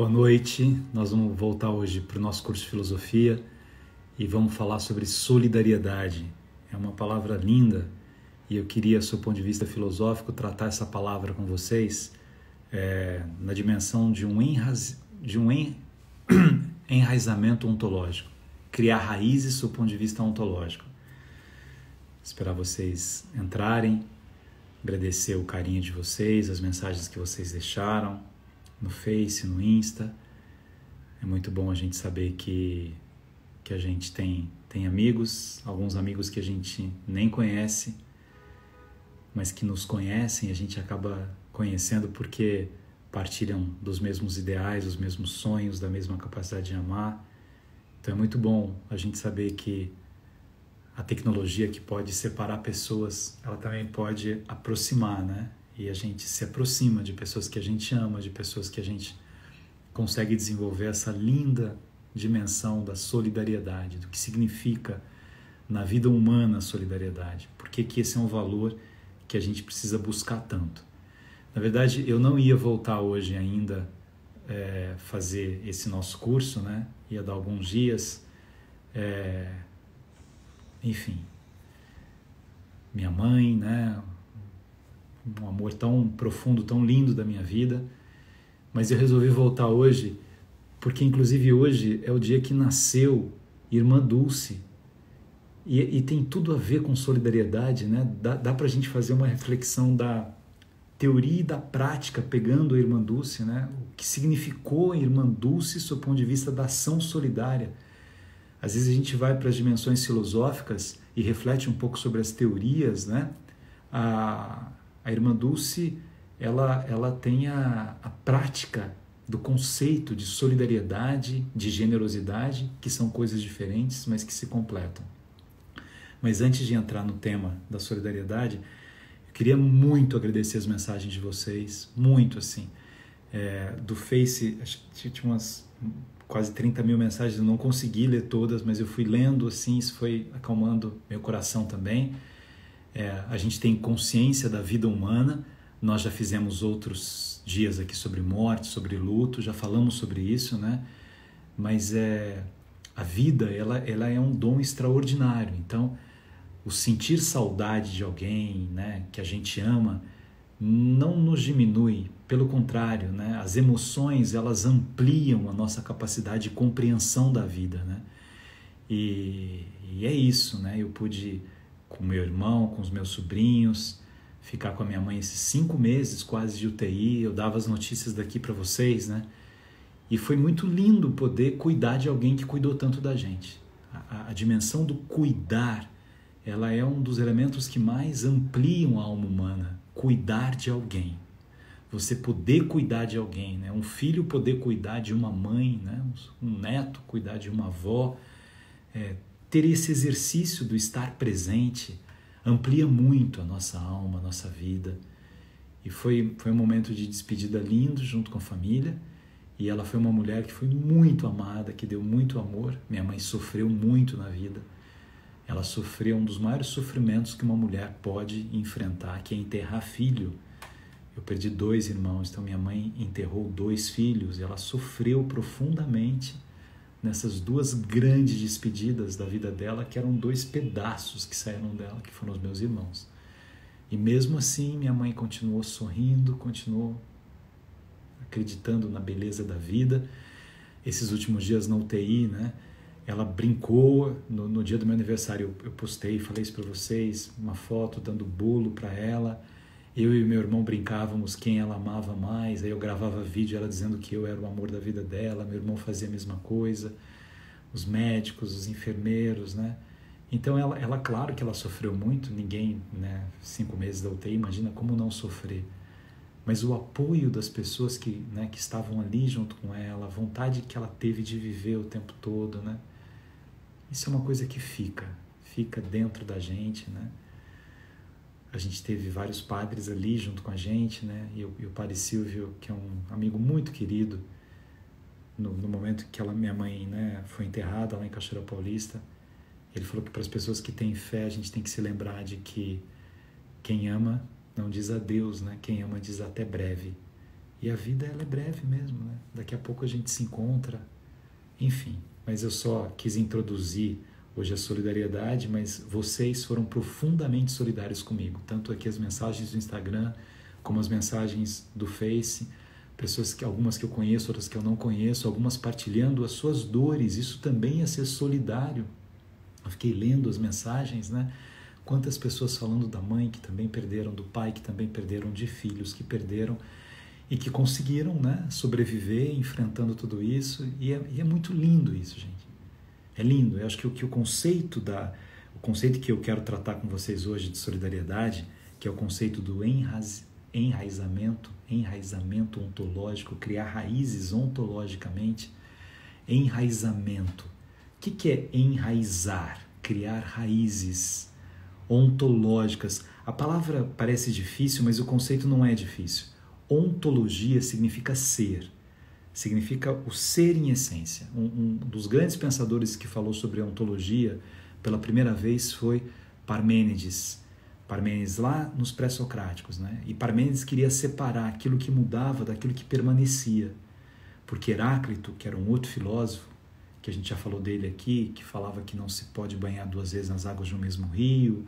Boa noite, nós vamos voltar hoje para o nosso curso de filosofia e vamos falar sobre solidariedade. É uma palavra linda e eu queria, do seu ponto de vista filosófico, tratar essa palavra com vocês na dimensão de um enraizamento ontológico, criar raízes do seu ponto de vista ontológico. Esperar vocês entrarem, agradecer o carinho de vocês, as mensagens que vocês deixaram no Face, no Insta. É muito bom a gente saber que a gente tem amigos, alguns amigos que a gente nem conhece, mas que nos conhecem, a gente acaba conhecendo porque partilham dos mesmos ideais, dos mesmos sonhos, da mesma capacidade de amar. Então é muito bom a gente saber que a tecnologia que pode separar pessoas, ela também pode aproximar, né? E a gente se aproxima de pessoas que a gente ama, de pessoas que a gente consegue desenvolver essa linda dimensão da solidariedade, do que significa na vida humana a solidariedade. Por que esse é um valor que a gente precisa buscar tanto? Na verdade, eu não ia voltar hoje ainda fazer esse nosso curso, né? Ia dar alguns dias. Enfim, minha mãe, né? Um amor tão profundo, tão lindo da minha vida, mas eu resolvi voltar hoje porque inclusive hoje é o dia que nasceu Irmã Dulce e tem tudo a ver com solidariedade, né? Dá pra gente fazer uma reflexão da teoria e da prática pegando a Irmã Dulce, né? O que significou a Irmã Dulce do ponto de vista da ação solidária. Às vezes a gente vai para as dimensões filosóficas e reflete um pouco sobre as teorias, né? A Irmã Dulce, ela tem a prática do conceito de solidariedade, de generosidade, que são coisas diferentes, mas que se completam. Mas antes de entrar no tema da solidariedade, eu queria muito agradecer as mensagens de vocês, muito assim. Do Face, acho que tinha umas quase 30 mil mensagens, eu não consegui ler todas, mas eu fui lendo assim, isso foi acalmando meu coração também. A gente tem consciência da vida humana, nós já fizemos outros dias aqui sobre morte, sobre luto, já falamos sobre isso, né? Mas a vida, ela é um dom extraordinário. Então, o sentir saudade de alguém, né, que a gente ama, não nos diminui, pelo contrário, né? As emoções, elas ampliam a nossa capacidade de compreensão da vida, né? E é isso, né? Eu pude, com meu irmão, com os meus sobrinhos, ficar com a minha mãe esses 5 meses quase de UTI, eu dava as notícias daqui para vocês, né? E foi muito lindo poder cuidar de alguém que cuidou tanto da gente. A dimensão do cuidar, ela é um dos elementos que mais ampliam a alma humana, cuidar de alguém. Você poder cuidar de alguém, né? Um filho poder cuidar de uma mãe, né? Um neto cuidar de uma avó, ter esse exercício do estar presente amplia muito a nossa alma, a nossa vida. E foi um momento de despedida lindo junto com a família. E ela foi uma mulher que foi muito amada, que deu muito amor. Minha mãe sofreu muito na vida. Ela sofreu um dos maiores sofrimentos que uma mulher pode enfrentar, que é enterrar filho. Eu perdi 2 irmãos, então minha mãe enterrou 2 filhos. E ela sofreu profundamente nessas 2 grandes despedidas da vida dela, que eram 2 pedaços que saíram dela, que foram os meus irmãos. E mesmo assim, minha mãe continuou sorrindo, continuou acreditando na beleza da vida. Esses últimos dias na UTI, né? Ela brincou, no dia do meu aniversário, eu postei, falei isso para vocês, uma foto dando bolo para ela. Eu e meu irmão brincávamos quem ela amava mais, aí eu gravava vídeo ela dizendo que eu era o amor da vida dela, meu irmão fazia a mesma coisa, os médicos, os enfermeiros, né? Então ela claro que ela sofreu muito, ninguém, né, 5 meses da UTI, imagina como não sofrer. Mas o apoio das pessoas que estavam ali junto com ela, a vontade que ela teve de viver o tempo todo, né? Isso é uma coisa que fica dentro da gente, né? A gente teve vários padres ali junto com a gente, né? E o padre Silvio, que é um amigo muito querido, no momento que minha mãe, né, foi enterrada lá em Cachoeira Paulista, ele falou que para as pessoas que têm fé, a gente tem que se lembrar de que quem ama não diz adeus, né? Quem ama diz até breve. E a vida, ela é breve mesmo, né? Daqui a pouco a gente se encontra, enfim. Mas eu só quis introduzir hoje a solidariedade, mas vocês foram profundamente solidários comigo. Tanto aqui as mensagens do Instagram, como as mensagens do Face, pessoas que algumas que eu conheço, outras que eu não conheço, algumas partilhando as suas dores. Isso também é ser solidário. Eu fiquei lendo as mensagens, né? Quantas pessoas falando da mãe que também perderam, do pai que também perderam, de filhos que perderam e que conseguiram, né, sobreviver enfrentando tudo isso. E é muito lindo isso, gente. É lindo. Eu acho que o conceito que eu quero tratar com vocês hoje de solidariedade, que é o conceito do enraizamento ontológico, criar raízes ontologicamente. Enraizamento. O que é enraizar? Criar raízes ontológicas. A palavra parece difícil, mas o conceito não é difícil. Ontologia significa ser, significa o ser em essência. Um dos grandes pensadores que falou sobre ontologia pela primeira vez foi Parmênides. Parmênides lá nos pré-socráticos, né? E Parmênides queria separar aquilo que mudava daquilo que permanecia. Porque Heráclito, que era um outro filósofo, que a gente já falou dele aqui, que falava que não se pode banhar duas vezes nas águas de um mesmo rio,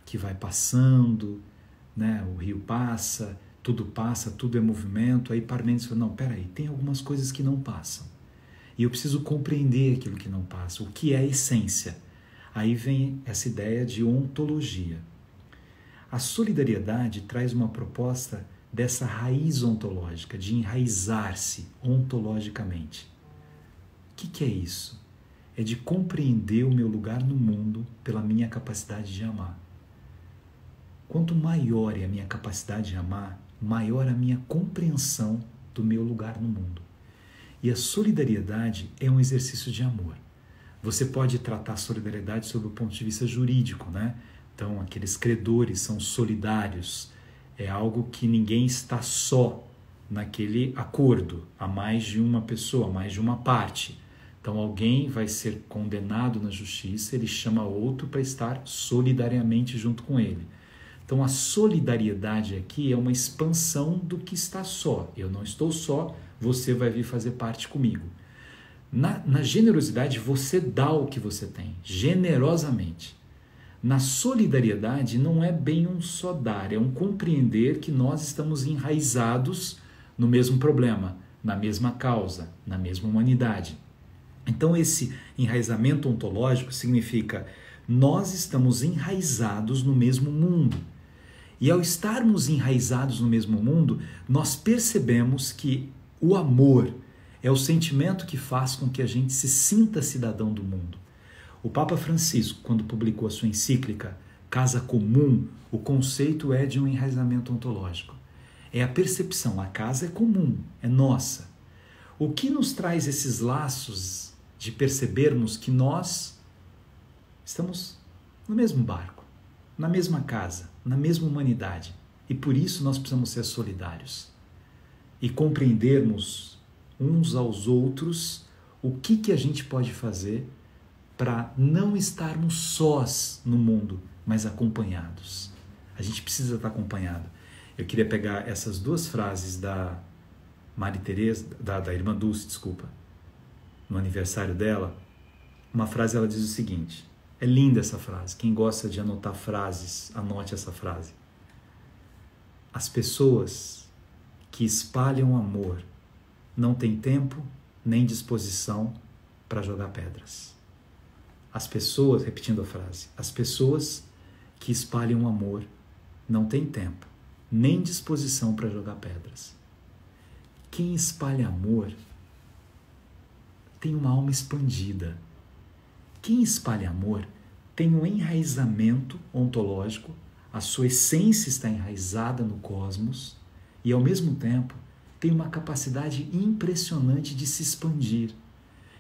que vai passando, né? O rio passa, tudo é movimento. Aí Parmênides falou, não, peraí, tem algumas coisas que não passam. E eu preciso compreender aquilo que não passa, o que é a essência. Aí vem essa ideia de ontologia. A solidariedade traz uma proposta dessa raiz ontológica, de enraizar-se ontologicamente. O que é isso? É de compreender o meu lugar no mundo pela minha capacidade de amar. Quanto maior é a minha capacidade de amar, maior a minha compreensão do meu lugar no mundo. E a solidariedade é um exercício de amor. Você pode tratar a solidariedade sob o ponto de vista jurídico, né? Então, aqueles credores são solidários. É algo que ninguém está só naquele acordo, há mais de uma pessoa, mais de uma parte. Então, alguém vai ser condenado na justiça, ele chama outro para estar solidariamente junto com ele. Então, a solidariedade aqui é uma expansão do que está só. Eu não estou só, você vai vir fazer parte comigo. Na generosidade, você dá o que você tem, generosamente. Na solidariedade, não é bem um só dar, é um compreender que nós estamos enraizados no mesmo problema, na mesma causa, na mesma humanidade. Então, esse enraizamento ontológico significa nós estamos enraizados no mesmo mundo. E ao estarmos enraizados no mesmo mundo, nós percebemos que o amor é o sentimento que faz com que a gente se sinta cidadão do mundo. O Papa Francisco, quando publicou a sua encíclica Casa Comum, o conceito é de um enraizamento ontológico. É a percepção, a casa é comum, é nossa. O que nos traz esses laços de percebermos que nós estamos no mesmo barco, na mesma casa, na mesma humanidade. E por isso nós precisamos ser solidários e compreendermos uns aos outros o que a gente pode fazer para não estarmos sós no mundo, mas acompanhados. A gente precisa estar acompanhado. Eu queria pegar essas duas frases da Maria Teresa, da irmã Dulce, desculpa, no aniversário dela. Uma frase, ela diz o seguinte, é linda essa frase, quem gosta de anotar frases, anote essa frase. As pessoas que espalham amor não têm tempo nem disposição para jogar pedras. As pessoas, repetindo a frase, as pessoas que espalham amor não têm tempo nem disposição para jogar pedras. Quem espalha amor tem uma alma expandida. Quem espalha amor tem um enraizamento ontológico, a sua essência está enraizada no cosmos e, ao mesmo tempo, tem uma capacidade impressionante de se expandir.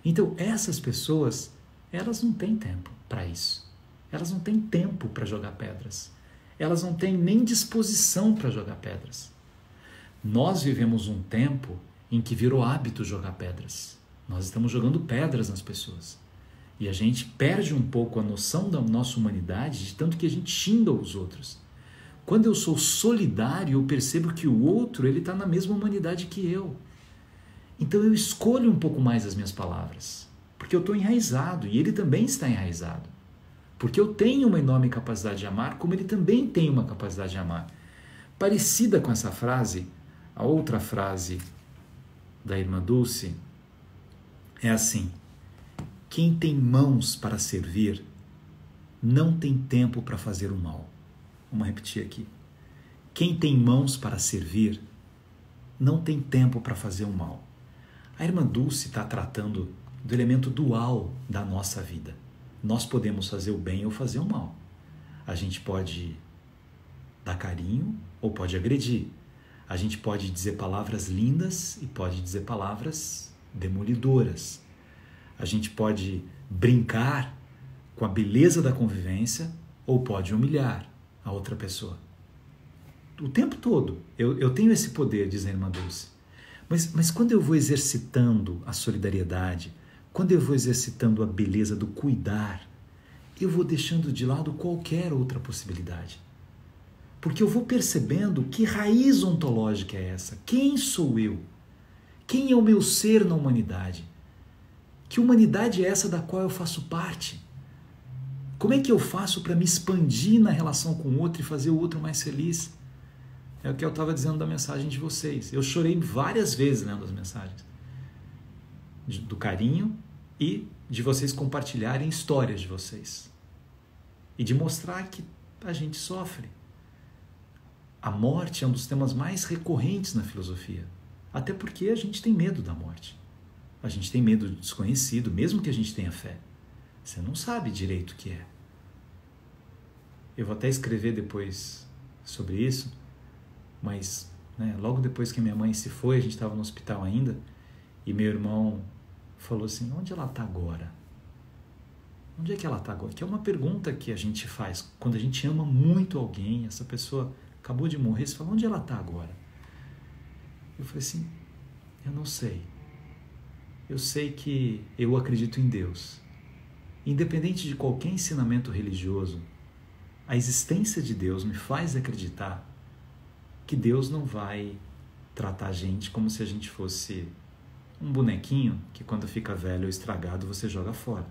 Então, essas pessoas, elas não têm tempo para isso. Elas não têm tempo para jogar pedras. Elas não têm nem disposição para jogar pedras. Nós vivemos um tempo em que virou hábito jogar pedras. Nós estamos jogando pedras nas pessoas. E a gente perde um pouco a noção da nossa humanidade, de tanto que a gente xinga os outros. Quando eu sou solidário, eu percebo que o outro ele está na mesma humanidade que eu. Então eu escolho um pouco mais as minhas palavras, porque eu estou enraizado e ele também está enraizado. Porque eu tenho uma enorme capacidade de amar, como ele também tem uma capacidade de amar. Parecida com essa frase, a outra frase da irmã Dulce é assim: quem tem mãos para servir não tem tempo para fazer o mal. Vamos repetir aqui. Quem tem mãos para servir não tem tempo para fazer o mal. A irmã Dulce está tratando do elemento dual da nossa vida. Nós podemos fazer o bem ou fazer o mal. A gente pode dar carinho ou pode agredir. A gente pode dizer palavras lindas e pode dizer palavras demolidoras. A gente pode brincar com a beleza da convivência ou pode humilhar a outra pessoa. O tempo todo eu tenho esse poder, diz a irmã Dulce. Mas quando eu vou exercitando a solidariedade, quando eu vou exercitando a beleza do cuidar, eu vou deixando de lado qualquer outra possibilidade. Porque eu vou percebendo que raiz ontológica é essa. Quem sou eu? Quem é o meu ser na humanidade? Que humanidade é essa da qual eu faço parte? Como é que eu faço para me expandir na relação com o outro e fazer o outro mais feliz? É o que eu estava dizendo da mensagem de vocês. Eu chorei várias vezes lendo as mensagens. Do carinho e de vocês compartilharem histórias de vocês. E de mostrar que a gente sofre. A morte é um dos temas mais recorrentes na filosofia. Até porque a gente tem medo da morte. A gente tem medo do desconhecido, mesmo que a gente tenha fé. Você não sabe direito o que é. Eu vou até escrever depois sobre isso, mas logo depois que minha mãe se foi, a gente estava no hospital ainda, e meu irmão falou assim: onde ela está agora? Onde é que ela está agora? Que é uma pergunta que a gente faz quando a gente ama muito alguém, essa pessoa acabou de morrer, você fala: onde ela está agora? Eu falei assim: eu não sei. Eu sei que eu acredito em Deus. Independente de qualquer ensinamento religioso, a existência de Deus me faz acreditar que Deus não vai tratar a gente como se a gente fosse um bonequinho que quando fica velho ou estragado você joga fora.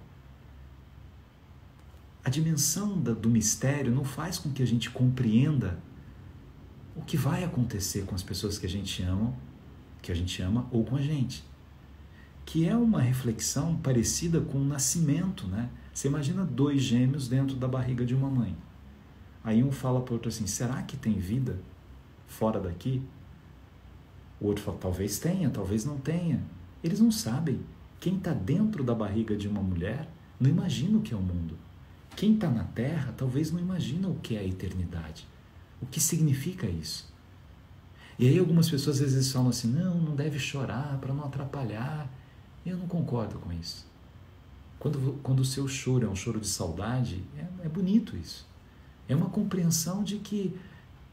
A dimensão do mistério não faz com que a gente compreenda o que vai acontecer com as pessoas que a gente ama ou com a gente. Que é uma reflexão parecida com o nascimento, né? Você imagina 2 gêmeos dentro da barriga de uma mãe. Aí um fala para o outro assim: será que tem vida fora daqui? O outro fala: talvez tenha, talvez não tenha. Eles não sabem. Quem está dentro da barriga de uma mulher não imagina o que é o mundo. Quem está na Terra talvez não imagina o que é a eternidade. O que significa isso? E aí algumas pessoas às vezes falam assim: não deve chorar para não atrapalhar. Eu não concordo com isso. Quando o seu choro é um choro de saudade, é bonito isso. É uma compreensão de que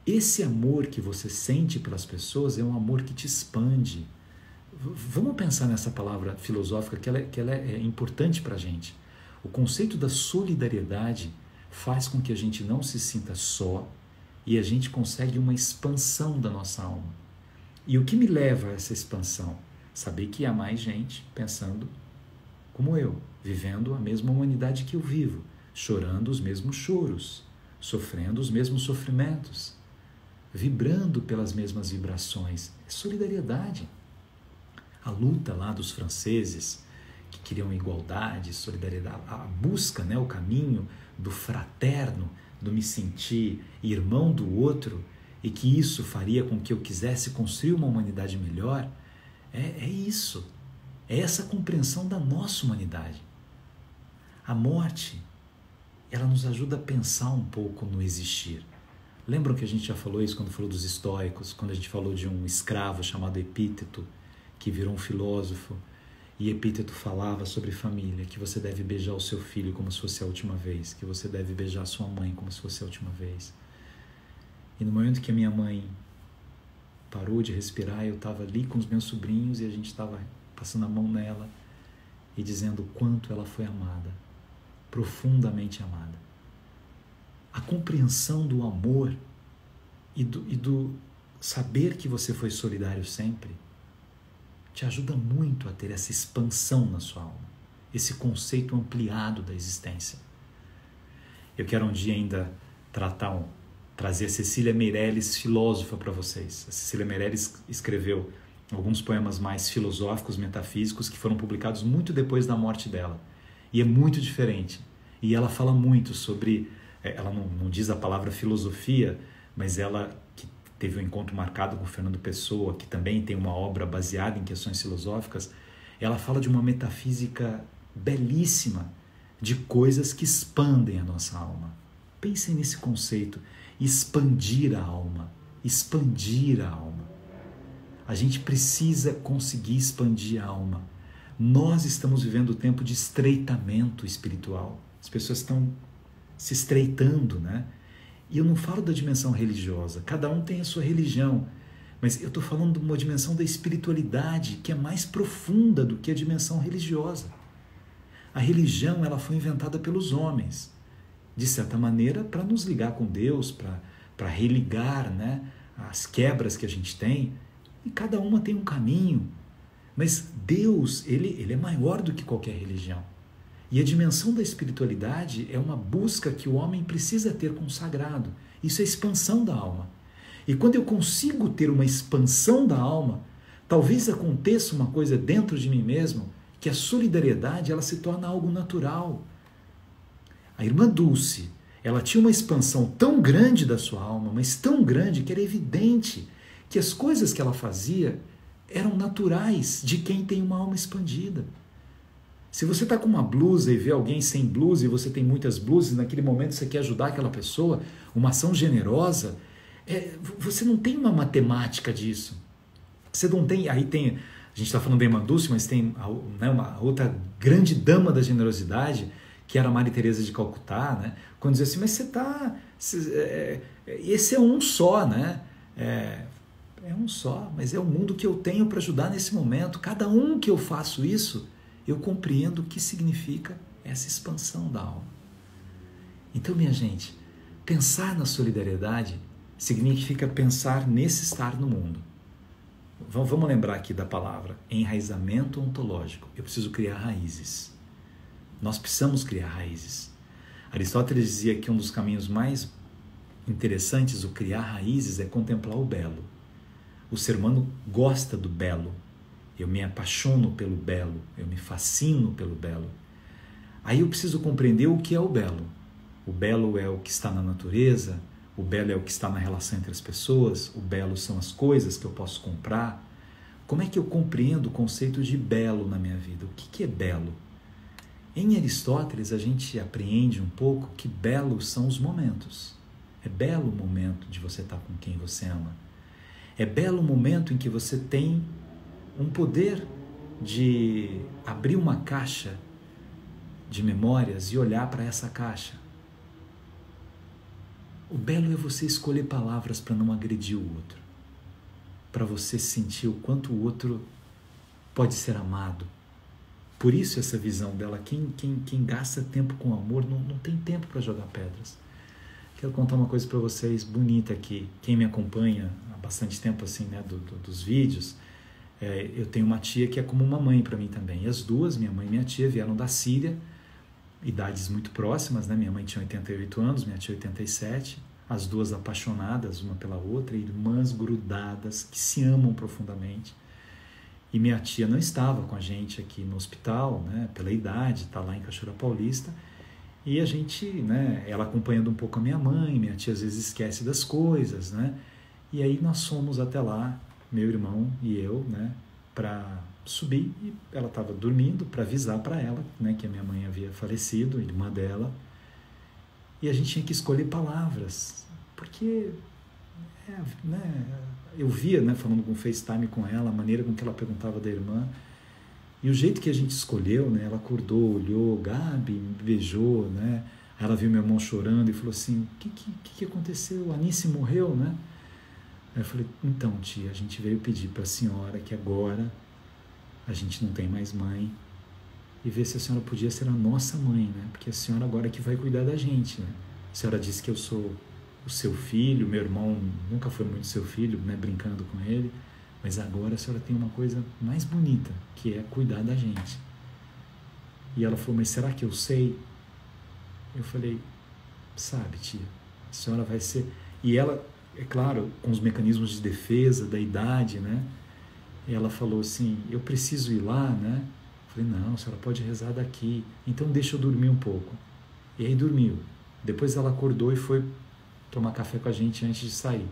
esse amor que você sente pelas pessoas é um amor que te expande. Vamos pensar nessa palavra filosófica que ela é importante para a gente. O conceito da solidariedade faz com que a gente não se sinta só e a gente consegue uma expansão da nossa alma. E o que me leva a essa expansão? Saber que há mais gente pensando como eu, vivendo a mesma humanidade que eu vivo, chorando os mesmos choros, sofrendo os mesmos sofrimentos, vibrando pelas mesmas vibrações. É solidariedade. A luta lá dos franceses que queriam igualdade, solidariedade, a busca, o caminho do fraterno, do me sentir irmão do outro, e que isso faria com que eu quisesse construir uma humanidade melhor. É isso. É essa compreensão da nossa humanidade. A morte, ela nos ajuda a pensar um pouco no existir. Lembram que a gente já falou isso quando falou dos estoicos, quando a gente falou de um escravo chamado Epíteto, que virou um filósofo, e Epíteto falava sobre família, que você deve beijar o seu filho como se fosse a última vez, que você deve beijar a sua mãe como se fosse a última vez. E no momento que a minha mãe parou de respirar, eu estava ali com os meus sobrinhos e a gente estava passando a mão nela e dizendo o quanto ela foi amada, profundamente amada. A compreensão do amor e do saber que você foi solidário sempre, te ajuda muito a ter essa expansão na sua alma, esse conceito ampliado da existência. Eu quero um dia ainda trazer a Cecília Meirelles, filósofa, para vocês. A Cecília Meirelles escreveu alguns poemas mais filosóficos, metafísicos, que foram publicados muito depois da morte dela. E é muito diferente. E ela fala muito sobre, ela não diz a palavra filosofia, mas ela que teve um encontro marcado com Fernando Pessoa, que também tem uma obra baseada em questões filosóficas, ela fala de uma metafísica belíssima, de coisas que expandem a nossa alma. Pensem nesse conceito, expandir a alma, expandir a alma. A gente precisa conseguir expandir a alma. Nós estamos vivendo o tempo de estreitamento espiritual. As pessoas estão se estreitando, né? E eu não falo da dimensão religiosa, cada um tem a sua religião, mas eu estou falando de uma dimensão da espiritualidade que é mais profunda do que a dimensão religiosa. A religião, ela foi inventada pelos homens, de certa maneira, para nos ligar com Deus, para religar, né, as quebras que a gente tem, e cada uma tem um caminho. Mas Deus, ele é maior do que qualquer religião. E a dimensão da espiritualidade é uma busca que o homem precisa ter com o sagrado. Isso é expansão da alma. E quando eu consigo ter uma expansão da alma, talvez aconteça uma coisa dentro de mim mesmo, que a solidariedade ela se torna algo natural. A irmã Dulce, ela tinha uma expansão tão grande da sua alma, mas tão grande que era evidente que as coisas que ela fazia eram naturais de quem tem uma alma expandida. Se você está com uma blusa e vê alguém sem blusa e você tem muitas blusas, naquele momento você quer ajudar aquela pessoa, uma ação generosa, você não tem uma matemática disso. Você não tem, aí tem, a gente está falando da irmã Dulce, mas tem, né, uma outra grande dama da generosidade, que era a Maria Teresa de Calcutá, né? Quando dizia assim, mas você está, esse é um só, né? É um só, mas é o mundo que eu tenho para ajudar nesse momento. Cada um que eu faço isso, eu compreendo o que significa essa expansão da alma. Então, minha gente, pensar na solidariedade significa pensar nesse estar no mundo. Vamos lembrar aqui da palavra enraizamento ontológico. Eu preciso criar raízes. Nós precisamos criar raízes. Aristóteles dizia que um dos caminhos mais interessantes do criar raízes é contemplar o belo. O ser humano gosta do belo. Eu me apaixono pelo belo, eu me fascino pelo belo. Aí eu preciso compreender o que é o belo. O belo é o que está na natureza, o belo é o que está na relação entre as pessoas, o belo são as coisas que eu posso comprar. Como é que eu compreendo o conceito de belo na minha vida? O que é belo? Em Aristóteles a gente apreende um pouco que belos são os momentos. É belo o momento de você estar com quem você ama. É belo o momento em que você tem um poder de abrir uma caixa de memórias e olhar para essa caixa. O belo é você escolher palavras para não agredir o outro, para você sentir o quanto o outro pode ser amado. Por isso essa visão dela, quem gasta tempo com amor não tem tempo para jogar pedras. Quero contar uma coisa para vocês bonita aqui. Quem me acompanha há bastante tempo assim, né, dos vídeos, eu tenho uma tia que é como uma mãe para mim também. E as duas, minha mãe e minha tia, vieram da Síria, idades muito próximas, né? Minha mãe tinha 88 anos, minha tia 87. As duas apaixonadas uma pela outra, irmãs grudadas, que se amam profundamente. E minha tia não estava com a gente aqui no hospital, né? Pela idade, está lá em Cachoeira Paulista. E a gente, né? Ela acompanhando um pouco a minha tia às vezes esquece das coisas, né? E aí nós fomos até lá, meu irmão e eu, né, para subir, e ela estava dormindo, para avisar para ela, né, que a minha mãe havia falecido, irmã dela, e a gente tinha que escolher palavras, porque né, eu via, né, falando com FaceTime com ela, a maneira com que ela perguntava da irmã, e o jeito que a gente escolheu, né, ela acordou, olhou, Gabi, me beijou, né, ela viu meu irmão chorando e falou assim, o que aconteceu? A Anice morreu, né? Aí eu falei, então tia, a gente veio pedir para a senhora que agora a gente não tem mais mãe e ver se a senhora podia ser a nossa mãe, né? Porque a senhora agora é que vai cuidar da gente, né? A senhora disse que eu sou o seu filho, meu irmão nunca foi muito seu filho, né, brincando com ele, mas agora a senhora tem uma coisa mais bonita, que é cuidar da gente. E ela falou, mas será que eu sei? Eu falei, sabe, tia, a senhora vai ser... E ela, é claro, com os mecanismos de defesa, da idade, né? Ela falou assim, eu preciso ir lá, né? Eu falei, não, a senhora pode rezar daqui. Então deixa eu dormir um pouco. E aí dormiu. Depois ela acordou e foi tomar café com a gente antes de sair.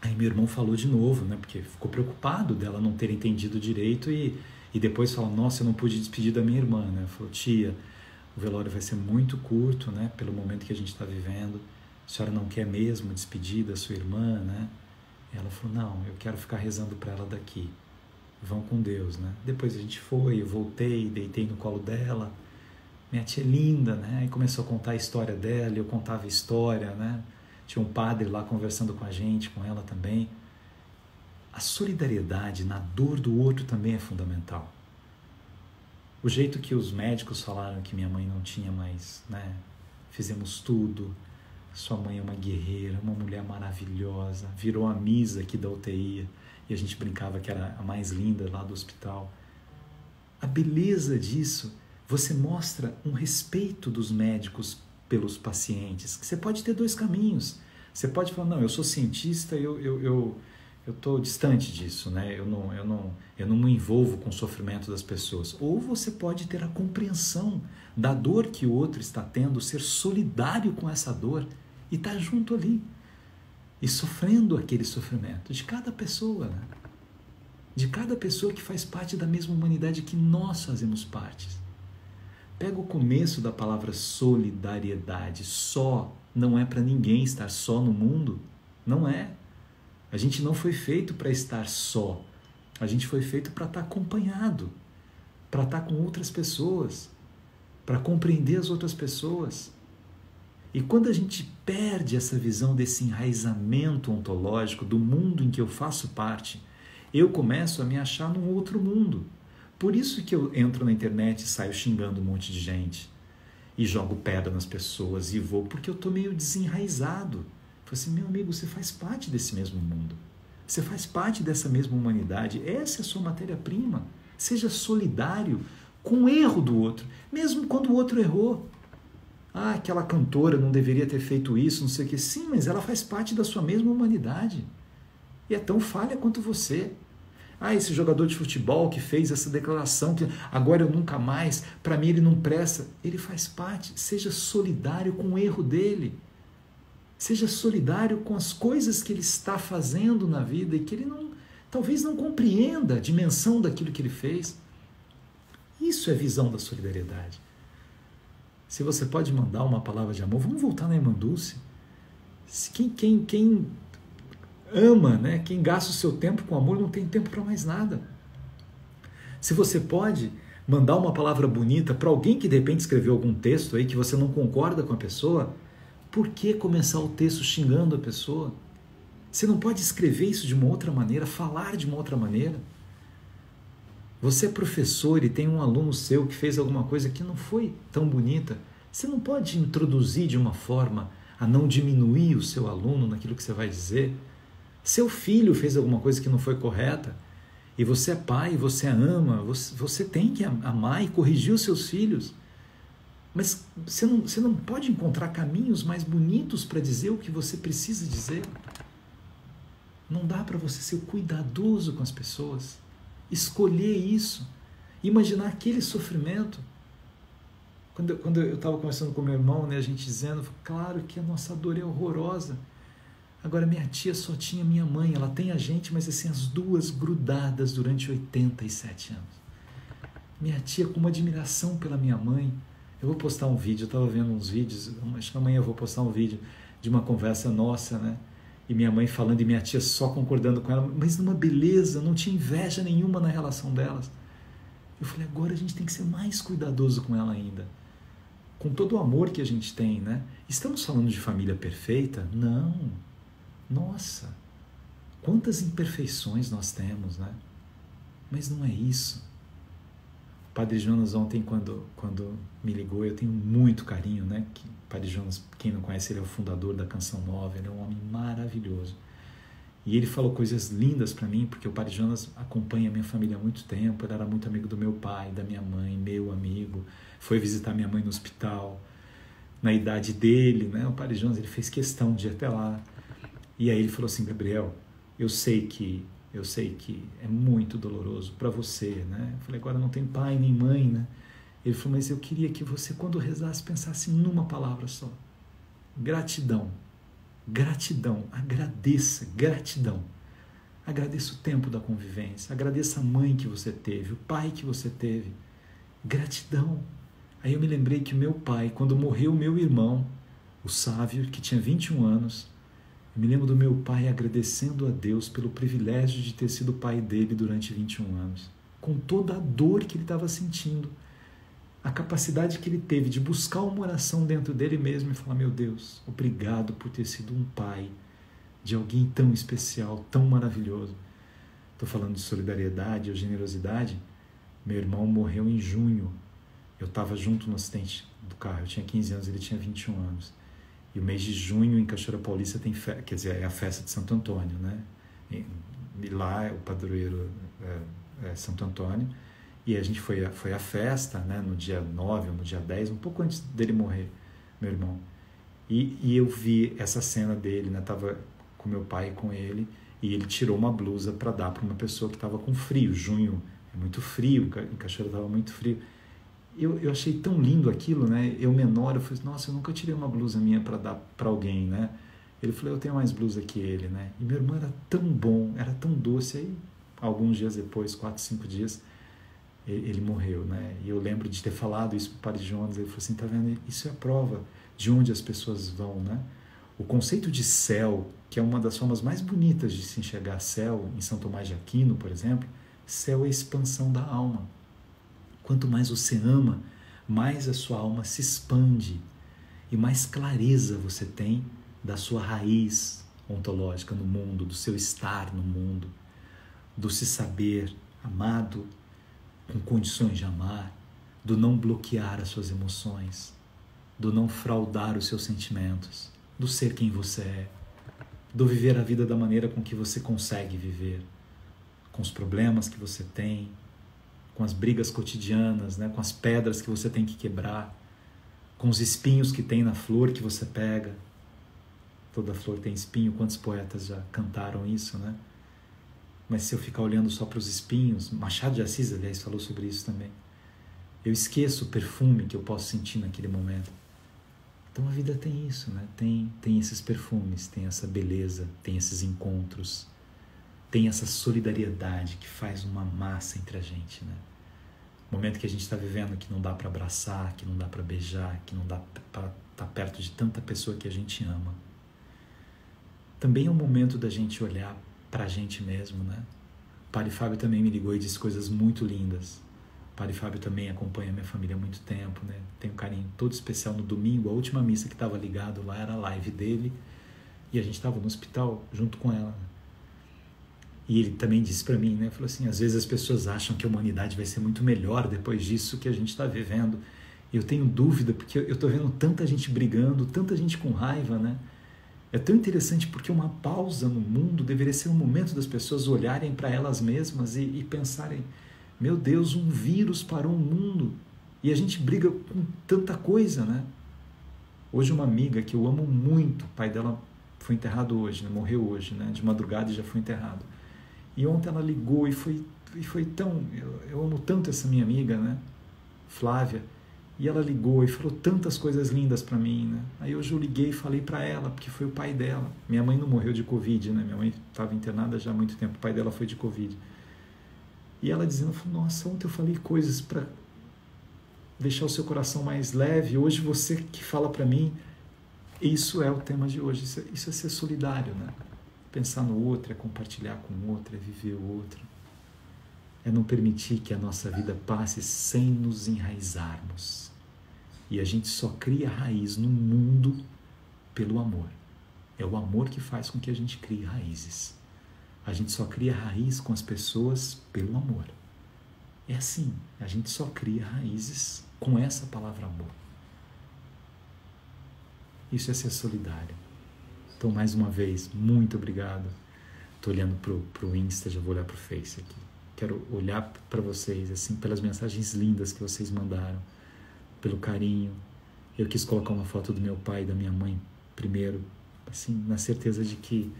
Aí meu irmão falou de novo, né? Porque ficou preocupado dela não ter entendido direito e depois falou, nossa, eu não pude despedir da minha irmã, né? Falou, tia, o velório vai ser muito curto, né? Pelo momento que a gente está vivendo. A senhora não quer mesmo despedir da sua irmã, né? E ela falou, não, eu quero ficar rezando para ela daqui. Vão com Deus, né? Depois a gente foi, eu voltei, deitei no colo dela. Minha tia é linda, né? E começou a contar a história dela, eu contava a história, né? Tinha um padre lá conversando com a gente, com ela também. A solidariedade na dor do outro também é fundamental. O jeito que os médicos falaram que minha mãe não tinha mais, né? Fizemos tudo. Sua mãe é uma guerreira, uma mulher maravilhosa, virou a Misa aqui da UTI e a gente brincava que era a mais linda lá do hospital. A beleza disso, você mostra um respeito dos médicos pelos pacientes, que você pode ter dois caminhos. Você pode falar, não, eu sou cientista, eu estou distante disso, né? Eu não me envolvo com o sofrimento das pessoas. Ou você pode ter a compreensão da dor que o outro está tendo, ser solidário com essa dor e estar junto ali e sofrendo aquele sofrimento de cada pessoa, né? De cada pessoa que faz parte da mesma humanidade que nós fazemos parte. Pega o começo da palavra solidariedade. Só não é para ninguém estar só no mundo. Não é. A gente não foi feito para estar só. A gente foi feito para estar acompanhado, para estar com outras pessoas, para compreender as outras pessoas. E quando a gente perde essa visão desse enraizamento ontológico do mundo em que eu faço parte, eu começo a me achar num outro mundo. Por isso que eu entro na internet e saio xingando um monte de gente e jogo pedra nas pessoas e vou, porque eu estou meio desenraizado. Falei assim, meu amigo, você faz parte desse mesmo mundo. Você faz parte dessa mesma humanidade. Essa é a sua matéria-prima. Seja solidário com o erro do outro, mesmo quando o outro errou. Ah, aquela cantora não deveria ter feito isso, não sei o que. Sim, mas ela faz parte da sua mesma humanidade. E é tão falha quanto você. Ah, esse jogador de futebol que fez essa declaração, que agora eu nunca mais, para mim ele não presta. Ele faz parte. Seja solidário com o erro dele. Seja solidário com as coisas que ele está fazendo na vida e que ele talvez não compreenda a dimensão daquilo que ele fez. Isso é visão da solidariedade. Se você pode mandar uma palavra de amor, vamos voltar na Irmã Dulce. Quem ama, né? Quem gasta o seu tempo com amor não tem tempo para mais nada. Se você pode mandar uma palavra bonita para alguém que de repente escreveu algum texto aí que você não concorda com a pessoa, por que começar o texto xingando a pessoa? Você não pode escrever isso de uma outra maneira, falar de uma outra maneira? Você é professor e tem um aluno seu que fez alguma coisa que não foi tão bonita. Você não pode introduzir de uma forma a não diminuir o seu aluno naquilo que você vai dizer. Seu filho fez alguma coisa que não foi correta e você é pai, você ama, você tem que amar e corrigir os seus filhos. Mas você não pode encontrar caminhos mais bonitos para dizer o que você precisa dizer. Não dá para você ser cuidadoso com as pessoas, escolher isso, imaginar aquele sofrimento. Quando eu estava conversando com meu irmão, né, a gente dizendo, claro que a nossa dor é horrorosa. Agora, minha tia só tinha minha mãe, ela tem a gente, mas assim, as duas grudadas durante 87 anos. Minha tia com uma admiração pela minha mãe. Eu vou postar um vídeo, eu estava vendo uns vídeos, acho que amanhã eu vou postar um vídeo de uma conversa nossa, né? E minha mãe falando e minha tia só concordando com ela, mas numa beleza, não tinha inveja nenhuma na relação delas. Eu falei, agora a gente tem que ser mais cuidadoso com ela ainda. Com todo o amor que a gente tem, né? Estamos falando de família perfeita? Não. Nossa, quantas imperfeições nós temos, né? Mas não é isso. O Padre Jonas ontem, quando me ligou, eu tenho muito carinho, né? O Padre Jonas, quem não conhece, ele é o fundador da Canção Nova, ele é um homem maravilhoso. E ele falou coisas lindas para mim, porque o Padre Jonas acompanha a minha família há muito tempo, ele era muito amigo do meu pai, da minha mãe, meu amigo, foi visitar minha mãe no hospital, na idade dele, né? O Padre Jonas, ele fez questão de ir até lá. E aí ele falou assim: Gabriel, eu sei que é muito doloroso para você, né? Eu falei: agora não tem pai nem mãe, né? Ele falou: mas eu queria que você, quando rezasse, pensasse numa palavra só: gratidão. Gratidão, agradeça, gratidão. Agradeça o tempo da convivência, agradeça a mãe que você teve, o pai que você teve. Gratidão. Aí eu me lembrei que meu pai, quando morreu meu irmão, o Sávio, que tinha 21 anos, eu me lembro do meu pai agradecendo a Deus pelo privilégio de ter sido pai dele durante 21 anos, com toda a dor que ele estava sentindo, a capacidade que ele teve de buscar uma oração dentro dele mesmo e falar: meu Deus, obrigado por ter sido um pai de alguém tão especial, tão maravilhoso. Estou falando de solidariedade ou generosidade. Meu irmão morreu em junho. Eu estava junto no acidente do carro. Eu tinha 15 anos, ele tinha 21 anos. E o mês de junho em Cachoeira Paulista tem quer dizer, é a festa de Santo Antônio, né? E lá o padroeiro é Santo Antônio. E a gente foi à festa, né, no dia 9 ou no dia 10, um pouco antes dele morrer, meu irmão. E eu vi essa cena dele, né? Tava com meu pai e com ele, e ele tirou uma blusa para dar para uma pessoa que estava com frio. Junho é muito frio, em Cachoeira estava muito frio. Eu achei tão lindo aquilo, né? Eu menor, eu falei: nossa, eu nunca tirei uma blusa minha para dar para alguém, né? Ele falou: eu tenho mais blusa que ele, né? E meu irmão era tão bom, era tão doce. Aí, alguns dias depois, 4, 5 dias, ele morreu, né? E eu lembro de ter falado isso para o Padre Jonas. Ele falou assim: tá vendo? Isso é a prova de onde as pessoas vão, né? O conceito de céu, que é uma das formas mais bonitas de se enxergar céu, em São Tomás de Aquino, por exemplo, céu é a expansão da alma. Quanto mais você ama, mais a sua alma se expande e mais clareza você tem da sua raiz ontológica no mundo, do seu estar no mundo, do se saber amado, com condições de amar, do não bloquear as suas emoções, do não fraudar os seus sentimentos, do ser quem você é, do viver a vida da maneira com que você consegue viver, com os problemas que você tem, com as brigas cotidianas, né? Com as pedras que você tem que quebrar, com os espinhos que tem na flor que você pega. Toda flor tem espinho, quantos poetas já cantaram isso, né? Mas se eu ficar olhando só para os espinhos, Machado de Assis, aliás, falou sobre isso também, eu esqueço o perfume que eu posso sentir naquele momento. Então a vida tem isso, né? Tem esses perfumes, tem essa beleza, tem esses encontros, tem essa solidariedade que faz uma massa entre a gente, né? O momento que a gente está vivendo, que não dá para abraçar, que não dá para beijar, que não dá para estar perto de tanta pessoa que a gente ama. Também é um momento da gente olhar para a gente mesmo, né? O Padre Fábio também me ligou e disse coisas muito lindas. O Padre Fábio também acompanha a minha família há muito tempo, né? Tem um carinho todo especial. No domingo, a última missa que estava ligado lá era a live dele, e a gente estava no hospital junto com ela, né? E ele também disse para mim, né? Falou assim: às vezes as pessoas acham que a humanidade vai ser muito melhor depois disso que a gente está vivendo. E eu tenho dúvida, porque eu estou vendo tanta gente brigando, tanta gente com raiva, né? É tão interessante, porque uma pausa no mundo deveria ser um momento das pessoas olharem para elas mesmas e pensarem: meu Deus, um vírus parou o mundo e a gente briga com tanta coisa, né? Hoje uma amiga que eu amo muito, o pai dela foi enterrado hoje, né? Morreu hoje, né? De madrugada e já foi enterrado. E ontem ela ligou e foi tão... Eu amo tanto essa minha amiga, né? Flávia. E ela ligou e falou tantas coisas lindas para mim, né? Aí hoje eu liguei e falei para ela, porque foi o pai dela. Minha mãe não morreu de Covid, né? Minha mãe estava internada já há muito tempo. O pai dela foi de Covid. E ela dizendo, nossa, ontem eu falei coisas para deixar o seu coração mais leve. Hoje você que fala para mim, isso é o tema de hoje. Isso é ser solidário, né? Pensar no outro, é compartilhar com o outro, é viver o outro. É não permitir que a nossa vida passe sem nos enraizarmos. E a gente só cria raiz no mundo pelo amor. É o amor que faz com que a gente crie raízes. A gente só cria raiz com as pessoas pelo amor. É assim, a gente só cria raízes com essa palavra amor. Isso é ser solidário. Então, mais uma vez, muito obrigado. Estou olhando pro Insta, já vou olhar pro Face aqui. Quero olhar para vocês, assim, pelas mensagens lindas que vocês mandaram, pelo carinho. Eu quis colocar uma foto do meu pai e da minha mãe primeiro, assim, na certeza de que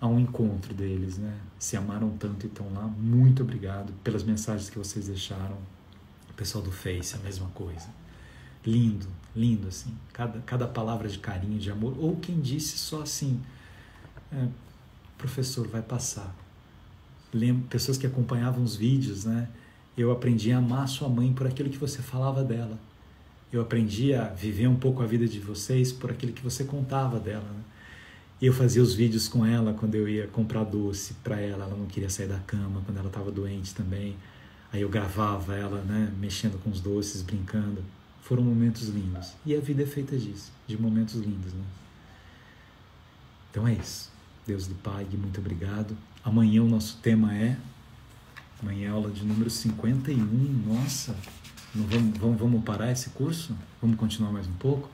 há um encontro deles, né? Se amaram tanto e estão lá. Muito obrigado pelas mensagens que vocês deixaram. O pessoal do Face, a mesma coisa. Lindo, lindo, assim. Cada palavra de carinho, de amor. Ou quem disse só assim, professor, vai passar. Lembro, pessoas que acompanhavam os vídeos, né? Eu aprendi a amar sua mãe por aquilo que você falava dela. Eu aprendi a viver um pouco a vida de vocês por aquilo que você contava dela, né? E eu fazia os vídeos com ela quando eu ia comprar doce para ela. Ela não queria sair da cama, quando ela estava doente também. Aí eu gravava ela, né? Mexendo com os doces, brincando. Foram momentos lindos. E a vida é feita disso, de momentos lindos, né? Então é isso. Deus do Pai, muito obrigado. Amanhã o nosso tema é... Amanhã é aula de número 51. Nossa, não vamos parar esse curso? Vamos continuar mais um pouco?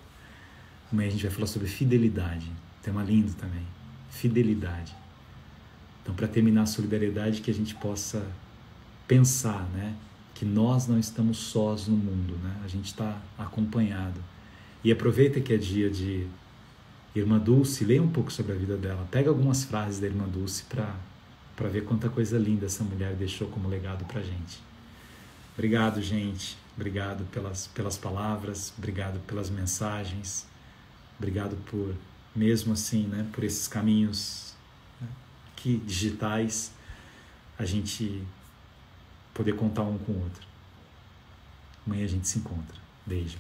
Amanhã a gente vai falar sobre fidelidade. Tema lindo também. Fidelidade. Então, para terminar a solidariedade, que a gente possa pensar, né? Que nós não estamos sós no mundo, né? A gente está acompanhado. E aproveita que é dia de Irmã Dulce, leia um pouco sobre a vida dela. Pega algumas frases da Irmã Dulce para ver quanta coisa linda essa mulher deixou como legado para a gente. Obrigado, gente. Obrigado pelas palavras. Obrigado pelas mensagens. Obrigado por, mesmo assim, né, por esses caminhos, né, que digitais, a gente poder contar um com o outro. Amanhã a gente se encontra. Beijo.